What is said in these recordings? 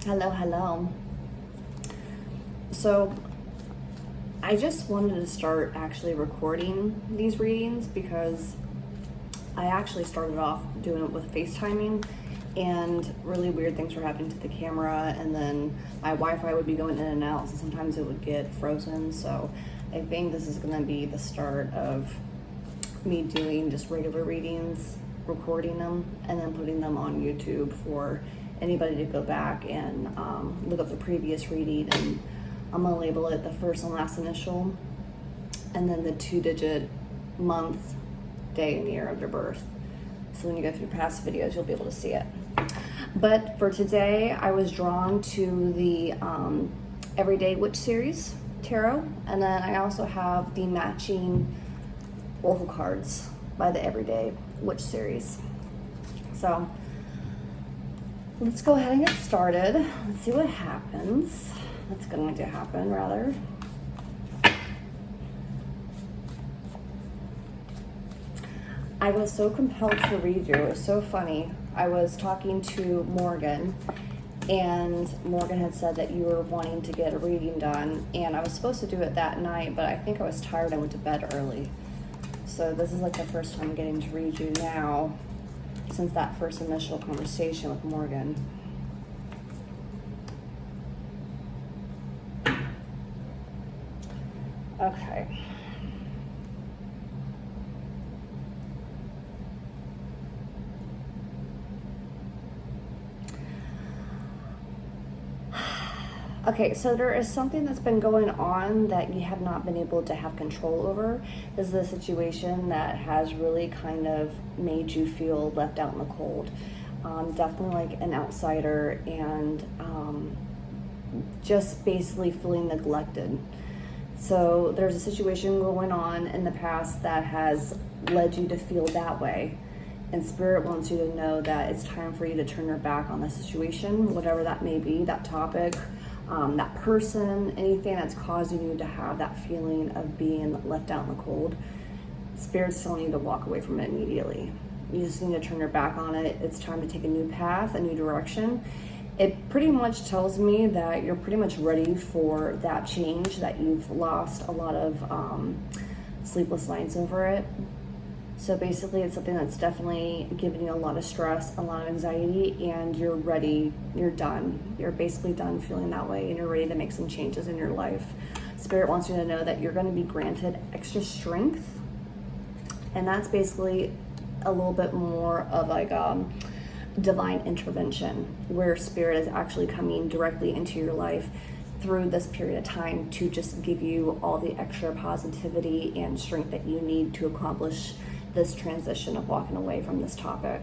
Hello. So I just wanted to start actually recording these readings because I actually started off doing it with FaceTiming and really weird things were happening to the camera, and then my Wi-Fi would be going in and out, so sometimes it would get frozen. So I think this is going to be the start of me doing just regular readings, recording them, and then putting them on YouTube for anybody to go back and look up the previous reading. And I'm gonna label it the first and last initial, and then the 2-digit month, day, and year of your birth. So when you go through past videos, you'll be able to see it. But for today, I was drawn to the Everyday Witch series tarot, and then I also have the matching oracle cards by the Everyday Witch series. So let's go ahead and get started. Let's see what happens. What's going to happen, rather. I was so compelled to read you. It was so funny. I was talking to Morgan, and Morgan had said that you were wanting to get a reading done, and I was supposed to do it that night, but I think I was tired. I went to bed early. So this is like the first time I'm getting to read you now since that first initial conversation with Morgan. Okay. Okay, so there is something that's been going on that you have not been able to have control over. This is a situation that has really kind of made you feel left out in the cold. Definitely like an outsider, and just basically feeling neglected. So there's a situation going on in the past that has led you to feel that way. And Spirit wants you to know that it's time for you to turn your back on the situation, whatever that may be, that topic, that person, anything that's causing you to have that feeling of being left out in the cold. Spirit's telling you to walk away from it immediately. You just need to turn your back on it. It's time to take a new path, a new direction. It pretty much tells me that you're pretty much ready for that change, that you've lost a lot of sleepless nights over it. So basically it's something that's definitely giving you a lot of stress, a lot of anxiety, and you're ready, you're done. You're basically done feeling that way, and you're ready to make some changes in your life. Spirit wants you to know that you're going to be granted extra strength, and that's basically a little bit more of like divine intervention, where Spirit is actually coming directly into your life through this period of time to just give you all the extra positivity and strength that you need to accomplish this transition of walking away from this topic.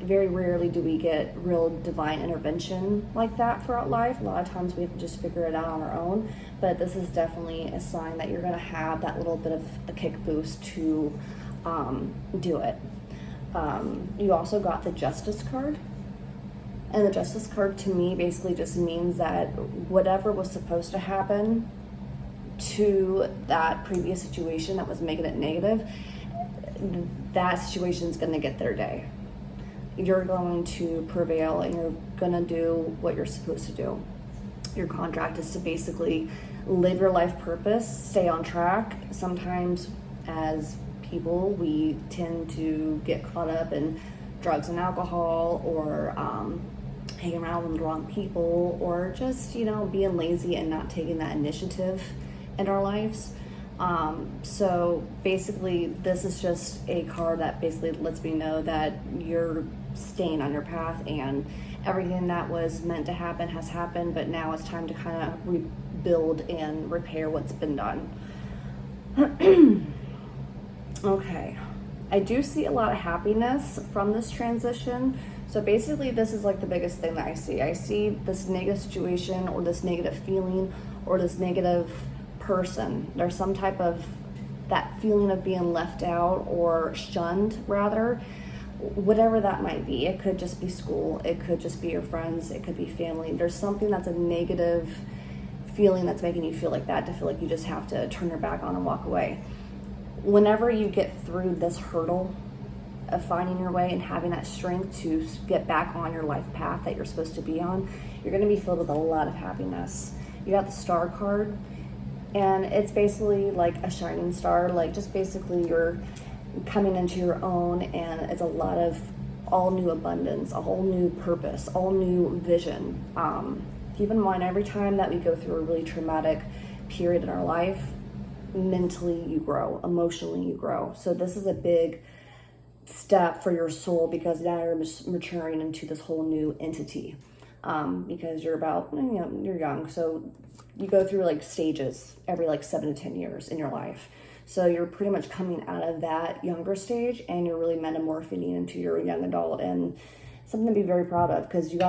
Very rarely do we get real divine intervention like that throughout life. A lot of times we have to just figure it out on our own, but this is definitely a sign that you're going to have that little bit of a kick boost to do it. You also got the Justice card, and the Justice card to me basically just means that whatever was supposed to happen to that previous situation that was making it negative, that situation is going to get their day. You're going to prevail, and you're going to do what you're supposed to do. Your contract is to basically live your life purpose, stay on track. Sometimes as people, we tend to get caught up in drugs and alcohol, or hanging around with the wrong people, or just, being lazy and not taking that initiative in our lives. So basically this is just a card that basically lets me know that you're staying on your path, and everything that was meant to happen has happened, but now it's time to kind of rebuild and repair what's been done. Okay, I do see a lot of happiness from this transition. So basically this is like the biggest thing that I see. I see this negative situation, or this negative feeling, or this negative person. There's some type of that feeling of being left out or shunned, rather, whatever that might be. It could just be school, it could just be your friends, it could be family. There's something that's a negative feeling that's making you feel like that, to feel like you just have to turn your back on and walk away. Whenever you get through this hurdle, of finding your way and having that strength to get back on your life path that you're supposed to be on, you're going to be filled with a lot of happiness. You got the star card, and it's basically like a shining star, like just basically you're coming into your own, and it's a lot of all new abundance, a whole new purpose, all new vision. Keep in mind, every time that we go through a really traumatic period in our life, mentally you grow, emotionally you grow. So this is a big step for your soul, because now you're maturing into this whole new entity. Because you're about, you're young, so you go through like stages every like 7 to 10 years in your life. So you're pretty much coming out of that younger stage, and you're really metamorphing into your young adult, and something to be very proud of, because you're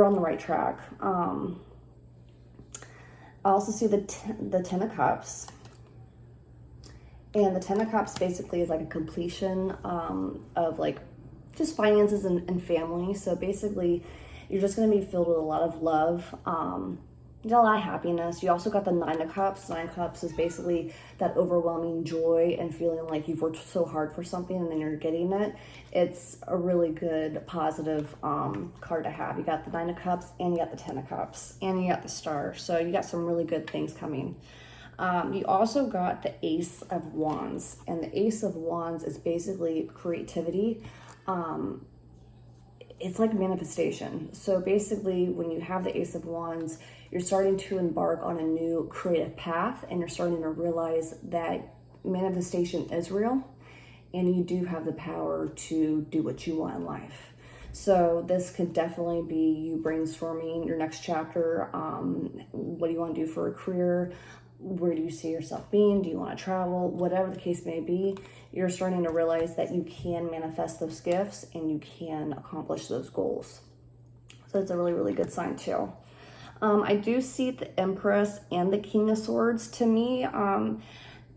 on the right track. I also see the 10 of Cups. And the 10 of Cups basically is like a completion of like just finances and family. So basically, you're just going to be filled with a lot of love, a lot of happiness. You also got the 9 of Cups. 9 of Cups is basically that overwhelming joy and feeling like you've worked so hard for something and then you're getting it. It's a really good, positive card to have. You got the 9 of Cups, and you got the 10 of Cups, and you got the Star. So you got some really good things coming. You also got the Ace of Wands, and the Ace of Wands is basically creativity. It's like manifestation. So basically, when you have the Ace of Wands, you're starting to embark on a new creative path, and you're starting to realize that manifestation is real, and you do have the power to do what you want in life. So this could definitely be you brainstorming your next chapter. What do you want to do for a career? Where do you see yourself being? Do you want to travel? Whatever the case may be, you're starting to realize that you can manifest those gifts and you can accomplish those goals. So it's a really, really good sign too. I do see the Empress and the King of Swords. To me,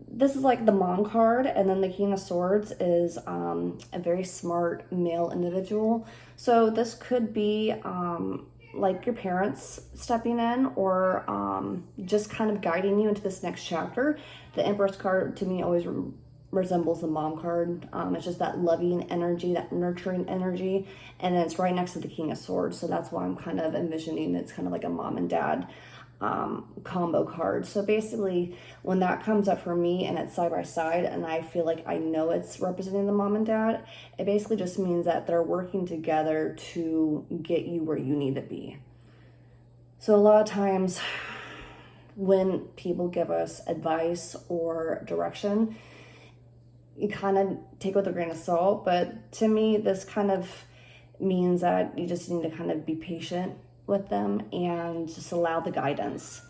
this is like the mom card, and then the King of Swords is a very smart male individual. So this could be like your parents stepping in, or just kind of guiding you into this next chapter. The Empress card to me always resembles the mom card. It's just that loving energy, that nurturing energy, and then it's right next to the King of Swords. So that's why I'm kind of envisioning it's kind of like a mom and dad combo card. So basically, when that comes up for me and it's side by side, and I feel like I know it's representing the mom and dad, it basically just means that they're working together to get you where you need to be. So a lot of times when people give us advice or direction, you kind of take it with a grain of salt. But to me, this kind of means that you just need to kind of be patient with them and just allow the guidance.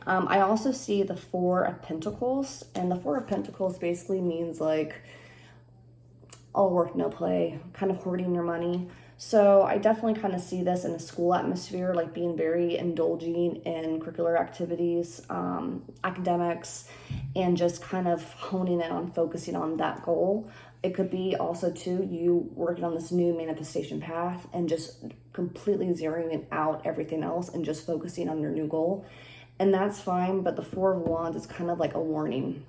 I also see the 4 of Pentacles, and the 4 of Pentacles basically means like all work, no play, kind of hoarding your money. So I definitely kind of see this in a school atmosphere, like being very indulging in curricular activities, academics, and just kind of honing in on focusing on that goal. It could be also too you working on this new manifestation path and just completely zeroing out everything else and just focusing on your new goal. And that's fine, but the 4 of Wands is kind of like a warning.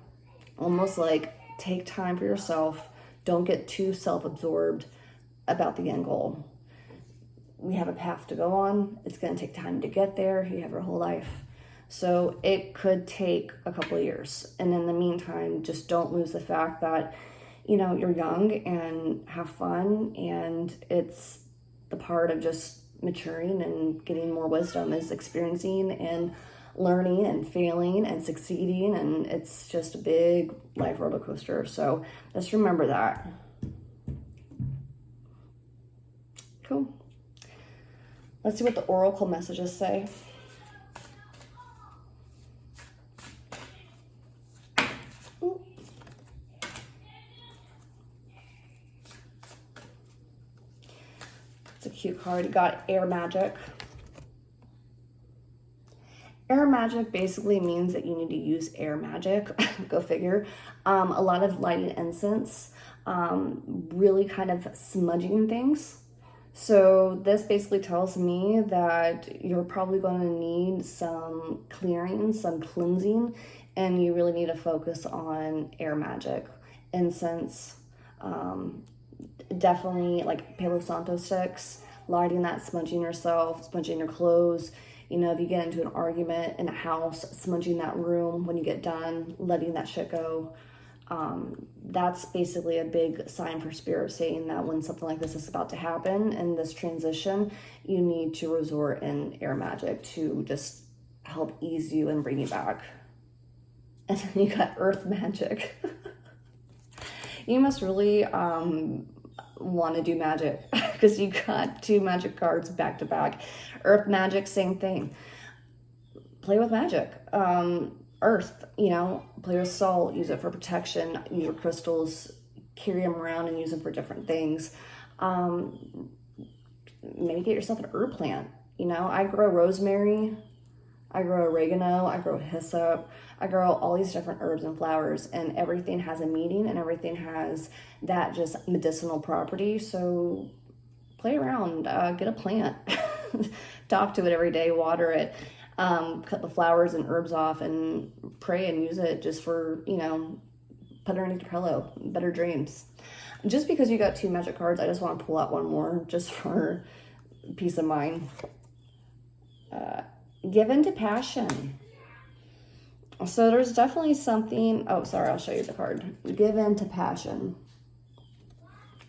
Almost like take time for yourself. Don't get too self-absorbed about the end goal. We have a path to go on. It's going to take time to get there. You have your whole life. So it could take a couple of years. And in the meantime, just don't lose the fact that, you're young and have fun, and it's the part of just maturing and getting more wisdom is experiencing and learning and failing and succeeding, and it's just a big life roller coaster. So just remember that. Cool. Let's see what the oracle messages say. It's a cute card. You got air magic. Air magic basically means that you need to use air magic. Go figure. A lot of lighting incense, really kind of smudging things. So this basically tells me that you're probably going to need some clearing, some cleansing, and you really need to focus on air magic, incense, definitely like Palo Santo sticks, lighting that, smudging yourself, smudging your clothes. You know, if you get into an argument in a house, smudging that room when you get done, letting that shit go. That's basically a big sign for spirit saying that when something like this is about to happen in this transition, you need to resort in air magic to just help ease you and bring you back. And then you got earth magic. You must really want to do magic because you got 2 magic cards back to back. Earth magic, same thing. Play with magic. Earth, you know, play with salt, use it for protection, use your crystals, carry them around and use them for different things. Maybe get yourself an herb plant. You know, I grow rosemary, I grow oregano, I grow hyssop, I grow all these different herbs and flowers, and everything has a meaning and everything has that just medicinal property. So play around, get a plant, talk to it every day, water it. Cut the flowers and herbs off and pray and use it just for, you know, put it underneath your pillow. Better dreams. Just because you got 2 magic cards, I just want to pull out one more just for peace of mind. Give into passion. So there's definitely something. Oh, sorry, I'll show you the card. Give into passion.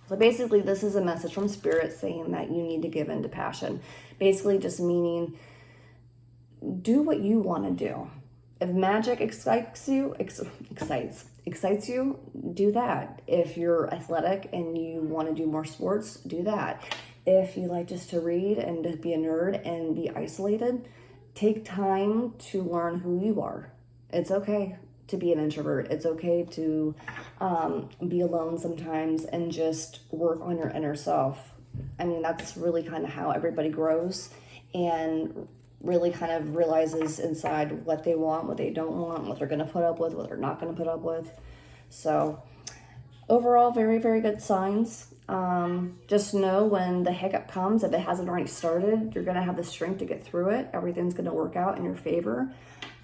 So basically, this is a message from Spirit saying that you need to give into passion. Basically, just meaning do what you want to do. If magic excites you, do that. If you're athletic and you want to do more sports, do that. If you like just to read and to be a nerd and be isolated, take time to learn who you are. It's okay to be an introvert. It's okay to be alone sometimes and just work on your inner self. I mean, that's really kind of how everybody grows and really kind of realizes inside what they want, what they don't want, what they're going to put up with, what they're not going to put up with. So overall, very, very good signs. Just know when the hiccup comes, if it hasn't already started, you're going to have the strength to get through it. Everything's going to work out in your favor.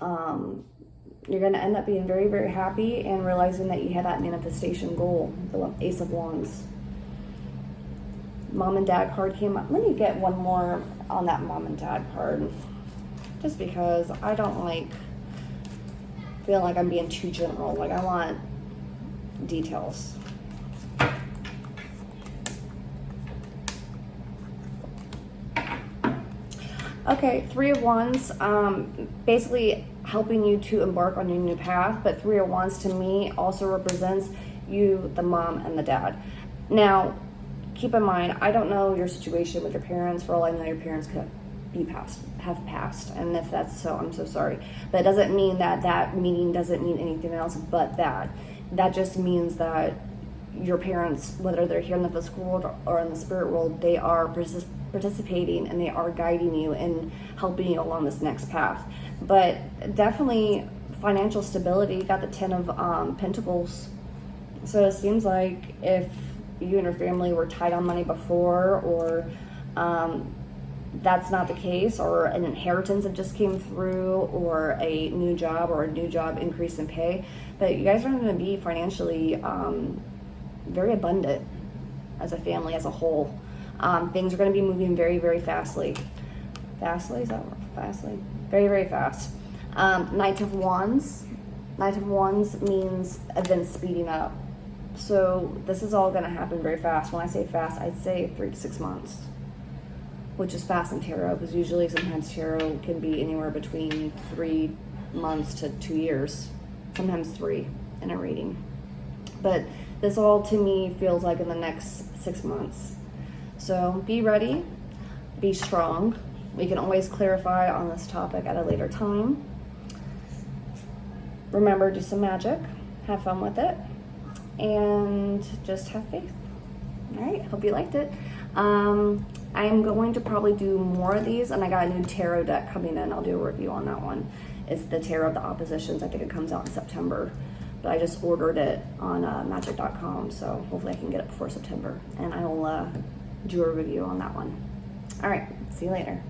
You're going to end up being very, very happy and realizing that you had that manifestation goal, the Ace of Wands. Mom and Dad card came up. Let me get one more on that Mom and Dad card. Just because I don't like feeling like I'm being too general. Like, I want details. Okay, 3 of Wands, basically helping you to embark on your new path, but 3 of Wands to me also represents you, the mom, and the dad. Now, keep in mind, I don't know your situation with your parents. For all I know, your parents could have passed, and if that's so, I'm so sorry. But it doesn't mean that meaning doesn't mean anything else but that. That just means that your parents, whether they're here in the physical world or in the spirit world, they are participating and they are guiding you and helping you along this next path. But definitely financial stability. You got the 10 of Pentacles. So it seems like if you and your family were tight on money before, or that's not the case, or an inheritance that just came through, or a new job increase in pay, but you guys are going to be financially very abundant as a family as a whole. Things are going to be moving very, very fastly. Fastly? Is that word? Fastly? Very, very fast. Knight of Wands. Knight of Wands means events speeding up. So this is all going to happen very fast. When I say fast, I'd say 3 to 6 months, which is fast in tarot, because usually sometimes tarot can be anywhere between 3 months to 2 years, sometimes 3 in a reading. But this all to me feels like in the next 6 months. So be ready, be strong. We can always clarify on this topic at a later time. Remember, do some magic, have fun with it, and just have faith. All right, hope you liked it. I'm going to probably do more of these, and I got a new tarot deck coming in. I'll do a review on that one. It's the Tarot of the Oppositions. I think it comes out in September, but I just ordered it on magic.com, so hopefully I can get it before September, and I will do a review on that one. All right, see you later.